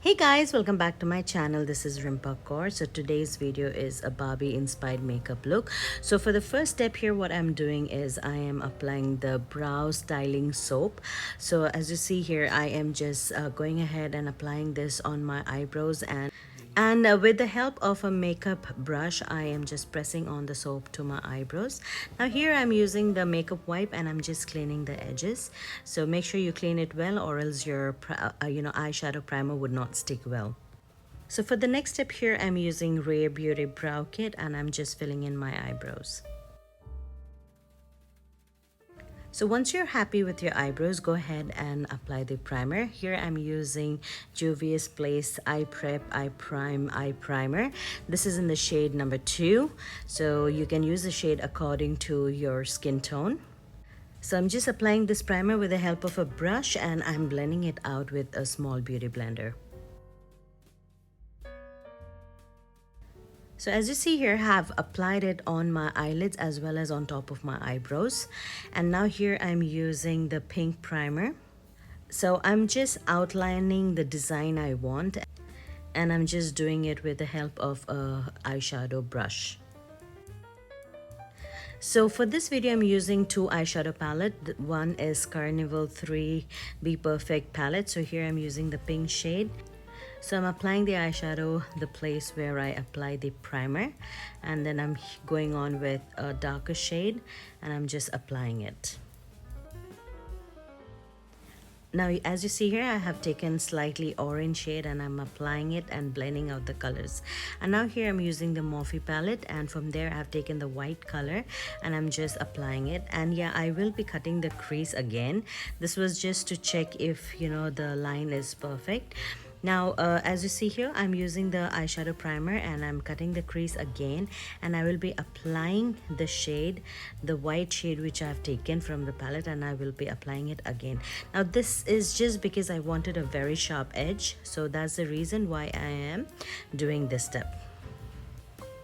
Hey guys, welcome back to my channel. This is Rimpa Kaur. So today's video is a Barbie inspired makeup look. So for the first step here, what I'm doing is I am applying the brow styling soap. So as you see here, I am just going ahead and applying this on my eyebrows and with the help of a makeup brush, I am just pressing on the soap to my eyebrows. Now here I'm using the makeup wipe and I'm just cleaning the edges. So make sure you clean it well or else your eyeshadow primer would not stick well. So for the next step here, I'm using Rare Beauty Brow Kit and I'm just filling in my eyebrows. So once you're happy with your eyebrows, go ahead and apply the primer. Here I'm using Juvia's Place Eye Prep Eye Prime Eye Primer. This is in the shade number 2. So you can use the shade according to your skin tone. So I'm just applying this primer with the help of a brush and I'm blending it out with a small beauty blender. So as you see here, I have applied it on my eyelids as well as on top of my eyebrows. And now here I'm using the pink primer. So I'm just outlining the design I want and I'm just doing it with the help of a eyeshadow brush. So for this video, I'm using two eyeshadow palette. One is Carnival 3 Be Perfect palette. So here I'm using the pink shade. So I'm applying the eyeshadow the place where I apply the primer and then I'm going on with a darker shade and I'm just applying it. Now as you see here, I have taken slightly orange shade and I'm applying it and blending out the colors. And now here I'm using the Morphe palette and from there I have taken the white color and I'm just applying it. And yeah, I will be cutting the crease again. This was just to check if the line is perfect. Now as you see here, I'm using the eyeshadow primer and I'm cutting the crease again and I will be applying the shade, the white shade which I've taken from the palette, and I will be applying it again. Now this is just because I wanted a very sharp edge, so that's the reason why I am doing this step.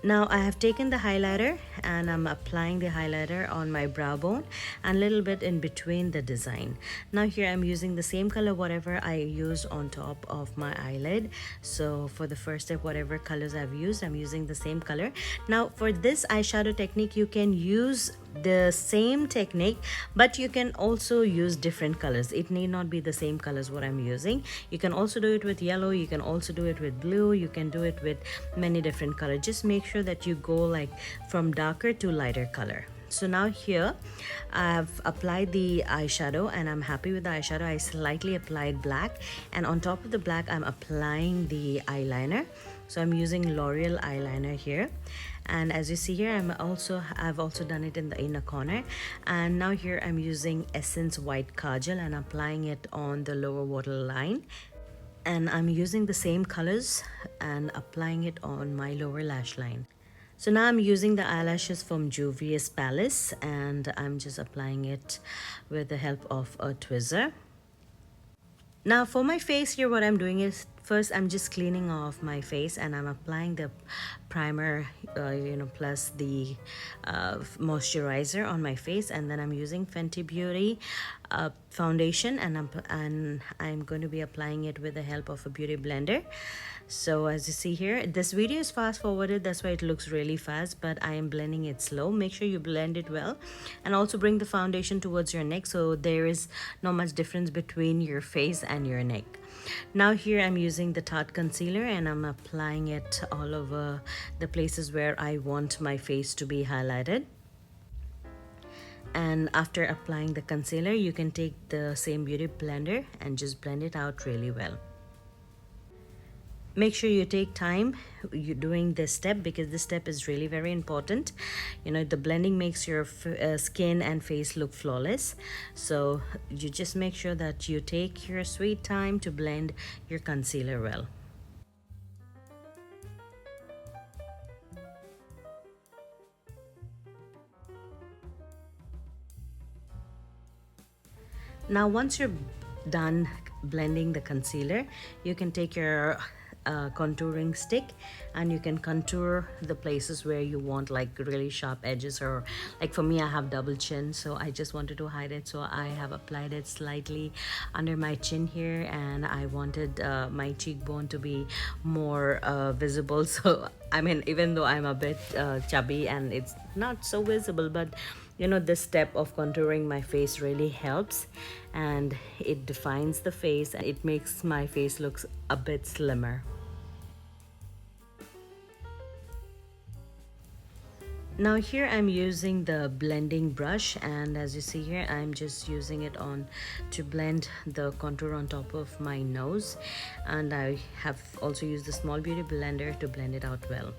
Now I have taken the highlighter and I'm applying the highlighter on my brow bone and a little bit in between the design. Now here I'm using the same color whatever I used on top of my eyelid. So for the first step, whatever colors I've used, I'm using the same color. Now for this eyeshadow technique, you can use the same technique but you can also use different colors. It need not be the same colors what I'm using. You can also do it with yellow, you can also do it with blue, you can do it with many different colors. Just make sure that you go like from darker to lighter color. So now here I've applied the eyeshadow and I'm happy with the eyeshadow. I slightly applied black and on top of the black I'm applying the eyeliner. So I'm using L'Oreal eyeliner here, and as you see here, I've also done it in the inner corner. And now here I'm using Essence White Kajal and applying it on the lower waterline, and I'm using the same colors and applying it on my lower lash line. So now I'm using the eyelashes from Juvia's Palace and I'm just applying it with the help of a tweezer. Now for my face here, what I'm doing is first I'm just cleaning off my face and I'm applying the primer plus the moisturizer on my face, and then I'm using Fenty Beauty foundation and I'm going to be applying it with the help of a beauty blender. So as you see here, this video is fast forwarded, that's why it looks really fast, but I am blending it slow. Make sure you blend it well and also bring the foundation towards your neck so there is not much difference between your face and your neck. Now here I'm using the Tarte concealer and I'm applying it all over the places where I want my face to be highlighted. And after applying the concealer, you can take the same beauty blender and just blend it out really well. Make sure you take time doing this step because this step is really very important. The blending makes your skin and face look flawless. So you just make sure that you take your sweet time to blend your concealer well. Now once you're done blending the concealer, you can take your contouring stick, and you can contour the places where you want like really sharp edges, or like for me I have double chin, so I just wanted to hide it, so I have applied it slightly under my chin here, and I wanted my cheekbone to be more visible. So I mean, even though I'm a bit chubby and it's not so visible, but you know, this step of contouring my face really helps, and it defines the face and it makes my face looks a bit slimmer. Now here I'm using the blending brush, and as you see here, I'm just using it on to blend the contour on top of my nose, and I have also used the small beauty blender to blend it out well.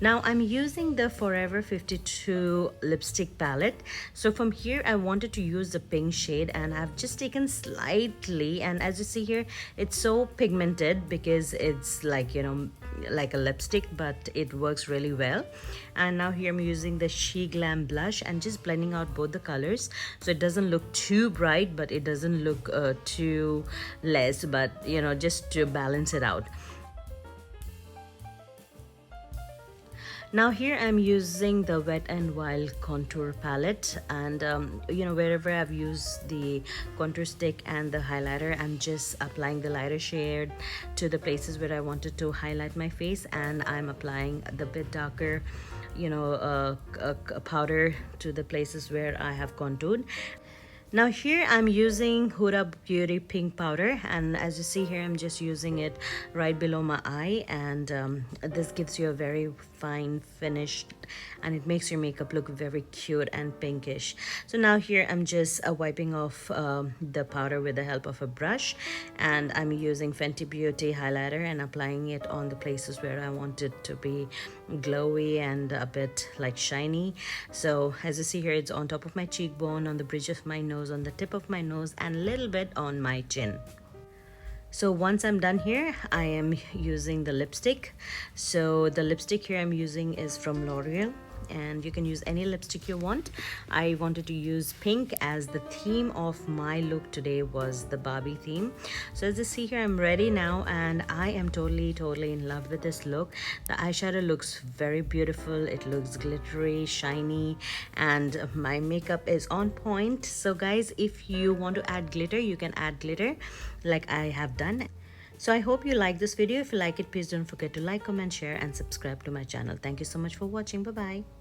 Now I'm using the Forever 52 lipstick palette. So from here I wanted to use the pink shade, and I've just taken slightly, and as you see here, it's so pigmented because it's like, you know, like a lipstick, but it works really well. And now here I'm using the She Glam blush and just blending out both the colors, so it doesn't look too bright, but it doesn't look too less, but you know, just to balance it out. Now here I'm using the Wet n Wild contour palette, and you know, wherever I've used the contour stick and the highlighter, I'm just applying the lighter shade to the places where I wanted to highlight my face, and I'm applying the bit darker, you know, powder to the places where I have contoured. Now here I'm using Huda Beauty pink powder, and as you see here, I'm just using it right below my eye, and this gives you a very fine finish, and it makes your makeup look very cute and pinkish. So now here I'm just wiping off the powder with the help of a brush, and I'm using Fenty Beauty highlighter and applying it on the places where I want it to be glowy and a bit like shiny. So as you see here, it's on top of my cheekbone, on the bridge of my nose, on the tip of my nose, and a little bit on my chin. So once I'm done here, I am using the lipstick. So the lipstick here I'm using is from L'Oreal, and you can use any lipstick you want. I wanted to use pink as the theme of my look today was the Barbie theme. So as you see here, I'm ready now, and I am totally in love with this look. The eyeshadow looks very beautiful, it looks glittery, shiny, and my makeup is on point. So guys, if you want to add glitter, you can add glitter like I have done. So I hope you like this video. If you like it, please don't forget to like, comment, share, and subscribe to my channel. Thank you so much for watching. Bye bye.